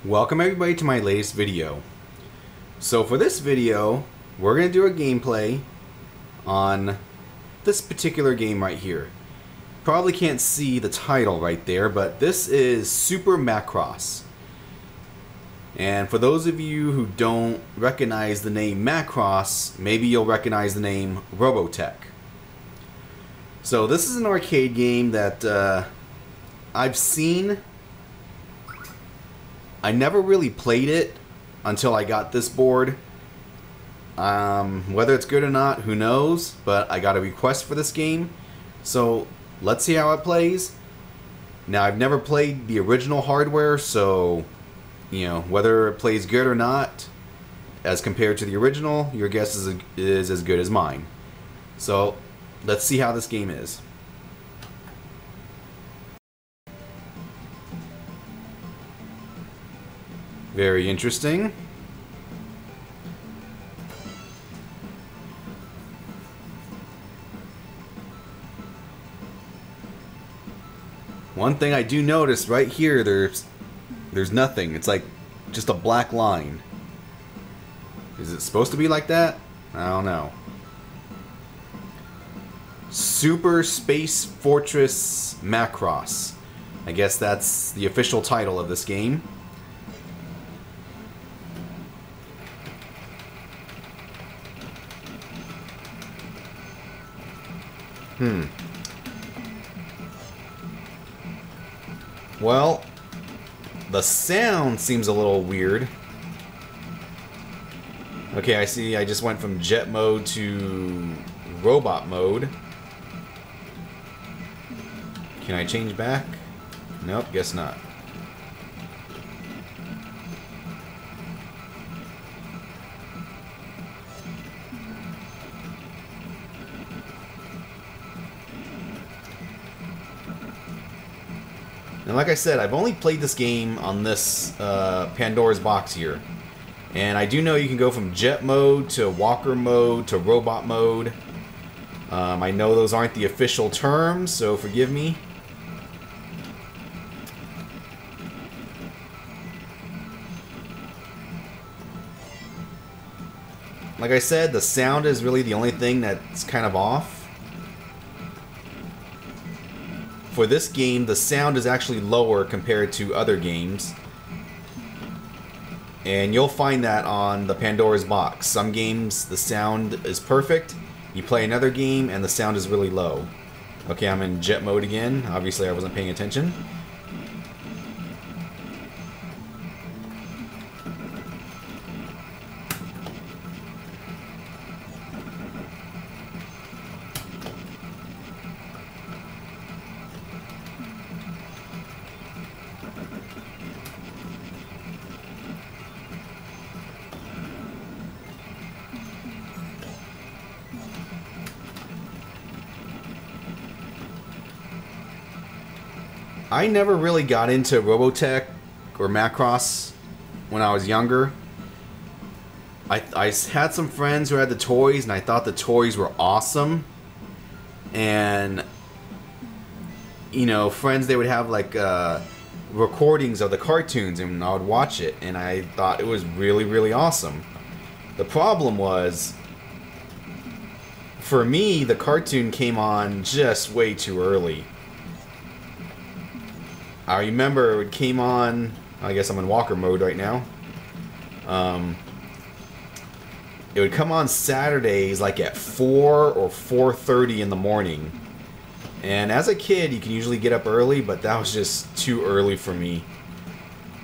Welcome everybody to my latest video. So for this video, we're going to do a gameplay on this particular game right here. Probably can't see the title right there, but this is Super Macross. And for those of you who don't recognize the name Macross, maybe you'll recognize the name Robotech. So this is an arcade game that I've seen. I never really played it until I got this board. Whether it's good or not, who knows, but I got a request for this game, so let's see how it plays. Now, I've never played the original hardware, so you know, whether it plays good or not as compared to the original, your guess is as good as mine. So let's see how this game is. Very interesting. One thing I do notice right here, there's nothing. It's like just a black line. Is it supposed to be like that? I don't know. Super SpaceFortress Macross. I guess that's the official title of this game. Well, the sound seems a little weird. Okay, I see I just went from jet mode to robot mode. Can I change back? Nope, guess not. And like I said, I've only played this game on this Pandora's Box here. And I do know you can go from jet mode to walker mode to robot mode. I know those aren't the official terms, so forgive me. Like I said, the sound is really the only thing that's kind of off. For this game, the sound is actually lower compared to other games. And you'll find that on the Pandora's Box. Some games, the sound is perfect. You play another game, and the sound is really low. Okay, I'm in jet mode again. Obviously, I wasn't paying attention. I never really got into Robotech or Macross when I was younger. I had some friends who had the toys, and I thought the toys were awesome. And, you know, friends, they would have like recordings of the cartoons, and I would watch it, and I thought it was really, really awesome. The problem was, for me, the cartoon came on just way too early. I remember it came on, I guess I'm in walker mode right now. It would come on Saturdays like at 4 or 4:30 in the morning. And as a kid, you can usually get up early, but that was just too early for me.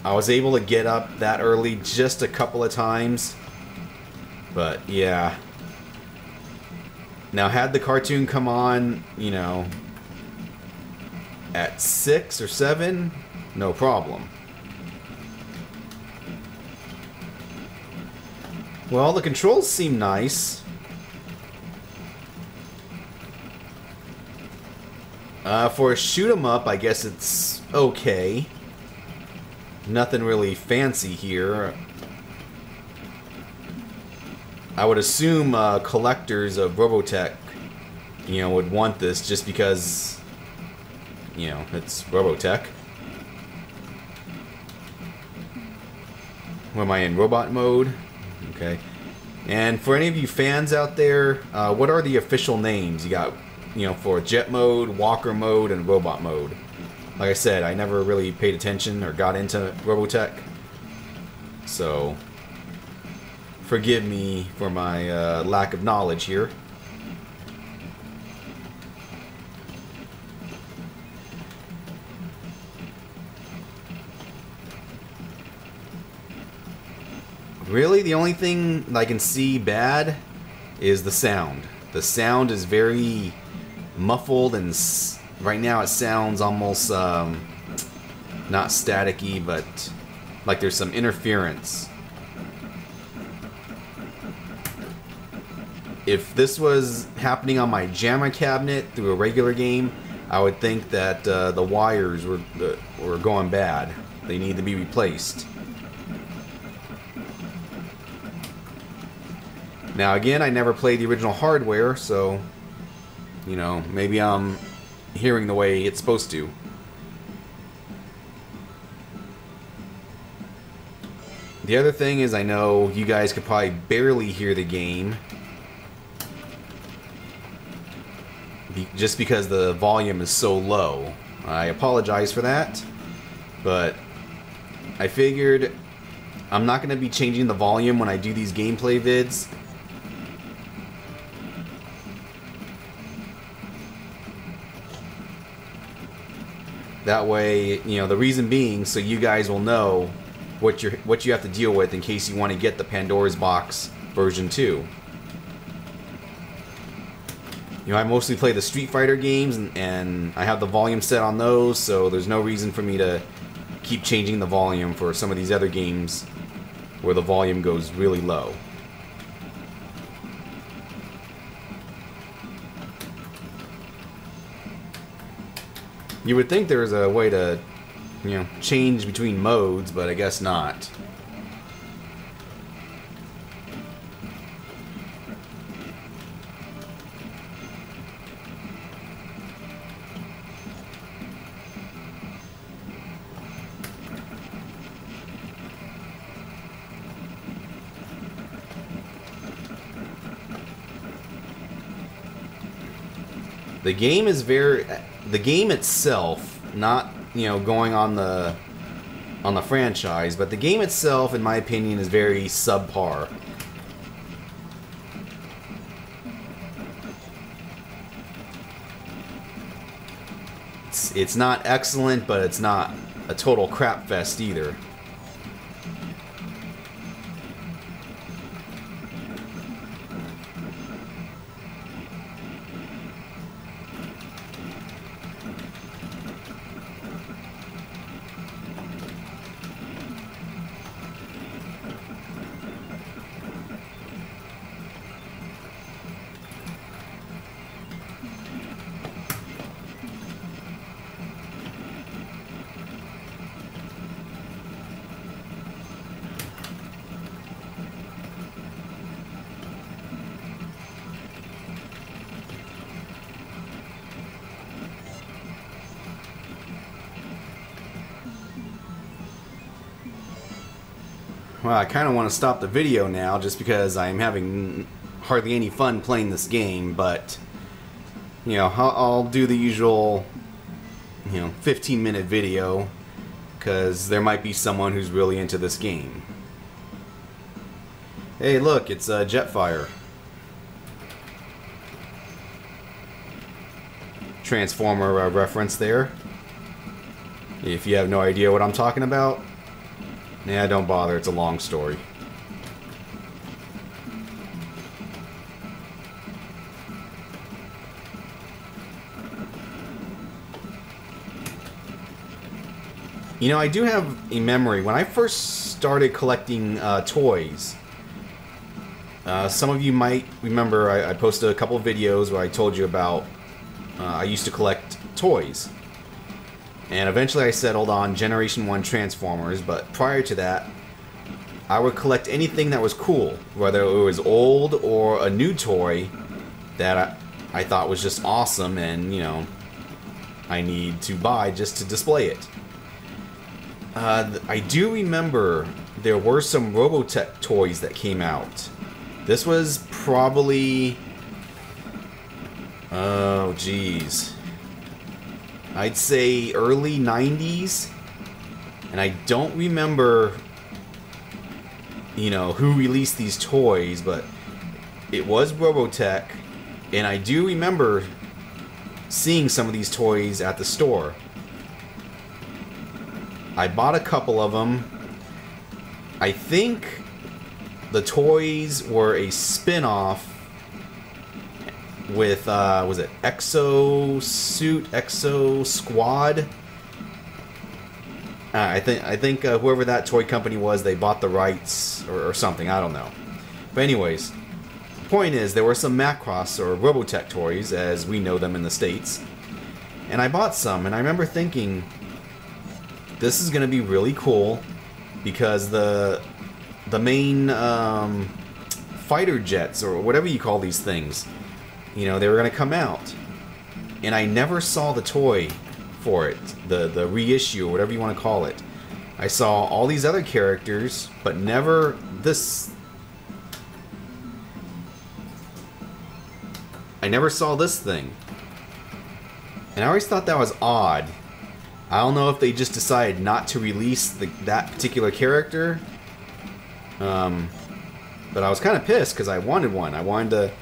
I was able to get up that early just a couple of times. But yeah. Now, had the cartoon come on, you know, at 6 or 7, no problem. Well, the controls seem nice. For a shoot 'em up, I guess it's okay. Nothing really fancy here. I would assume collectors of Robotech, you know, would want this just because, you know, it's Robotech. Where am I in? Robot mode? Okay. And for any of you fans out there, what are the official names? You got, you know, for jet mode, walker mode, and robot mode. Like I said, I never really paid attention or got into Robotech. So, forgive me for my lack of knowledge here. Really, the only thing I can see bad is the sound. The sound is very muffled, and right now it sounds almost not staticky, but like there's some interference. If this was happening on my JAMA cabinet through a regular game, I would think that the wires were going bad. They need to be replaced. Now again, I never played the original hardware, so, you know, maybe I'm hearing the way it's supposed to. The other thing is, I know you guys could probably barely hear the game just because the volume is so low. I apologize for that, but I figured I'm not going to be changing the volume when I do these gameplay vids. That way, you know, the reason being, so you guys will know what you have to deal with in case you want to get the Pandoras Box version 2. You know, I mostly play the Street Fighter games, and I have the volume set on those, so there's no reason for me to keep changing the volume for some of these other games where the volume goes really low. You would think there was a way to, you know, change between modes, but I guess not. The game is the game itself, not, you know, going on the franchise, but the game itself, in my opinion, is very subpar. It's not excellent, but it's not a total crap fest either. Well, I kind of want to stop the video now just because I'm having hardly any fun playing this game, but, you know, I'll do the usual, you know, 15-minute video because there might be someone who's really into this game. Hey, look, it's Jetfire. Transformer reference there. If you have no idea what I'm talking about, yeah, don't bother, it's a long story. You know, I do have a memory. When I first started collecting toys, some of you might remember I posted a couple of videos where I told you about I used to collect toys. And eventually I settled on Generation 1 Transformers, but prior to that, I would collect anything that was cool, whether it was old or a new toy that I thought was just awesome and, you know, I need to buy just to display it. I do remember there were some Robotech toys that came out. This was probably... oh, geez. I'd say early 90s. And I don't remember, you know, who released these toys, but it was Robotech. And I do remember seeing some of these toys at the store. I bought a couple of them. I think the toys were a spin-off with, was it Exo Suit, Exo Squad? I think whoever that toy company was, they bought the rights or something. I don't know. But anyways, the point is, there were some Macross or Robotech toys, as we know them in the States. And I bought some, and I remember thinking, this is going to be really cool, because the main fighter jets, or whatever you call these things, you know, they were going to come out. And I never saw the toy for it, the reissue, or whatever you want to call it. I saw all these other characters, but never this. I never saw this thing. And I always thought that was odd. I don't know if they just decided not to release that particular character. But I was kind of pissed because I wanted one. I wanted to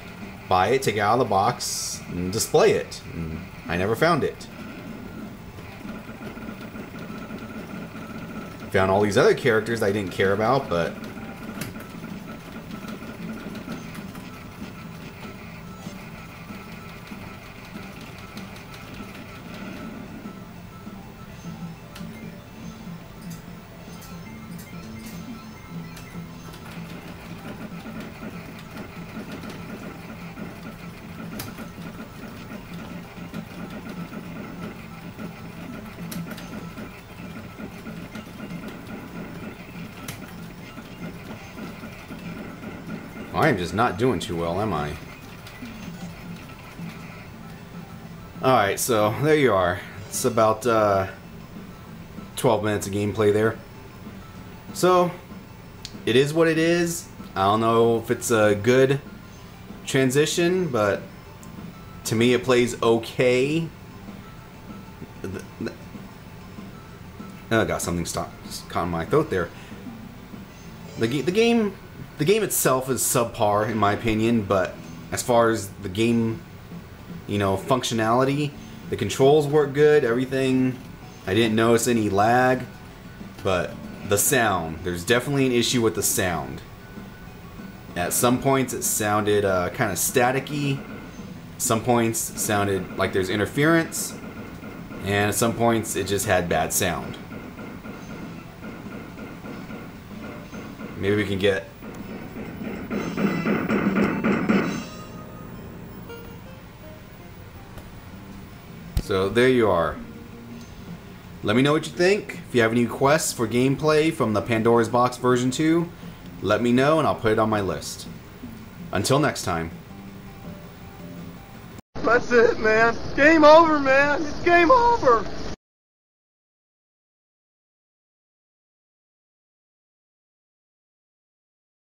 buy it, take it out of the box, and display it. And I never found it. Found all these other characters I didn't care about, but... I am just not doing too well, am I? Alright, so there you are. It's about 12 minutes of gameplay there. So, it is what it is. I don't know if it's a good transition, but to me it plays okay. Oh, I got something caught in my throat there. The game itself is subpar in my opinion, but as far as the game, you know, functionality, the controls work good, everything. I didn't notice any lag, but the sound, there's definitely an issue with the sound. At some points it sounded kind of staticky, some points it sounded like there's interference, and at some points it just had bad sound. Maybe we can get... So there you are. Let me know what you think. If you have any requests for gameplay from the Pandoras Box version 2, let me know and I'll put it on my list. Until next time. That's it, man. Game over, man. It's game over.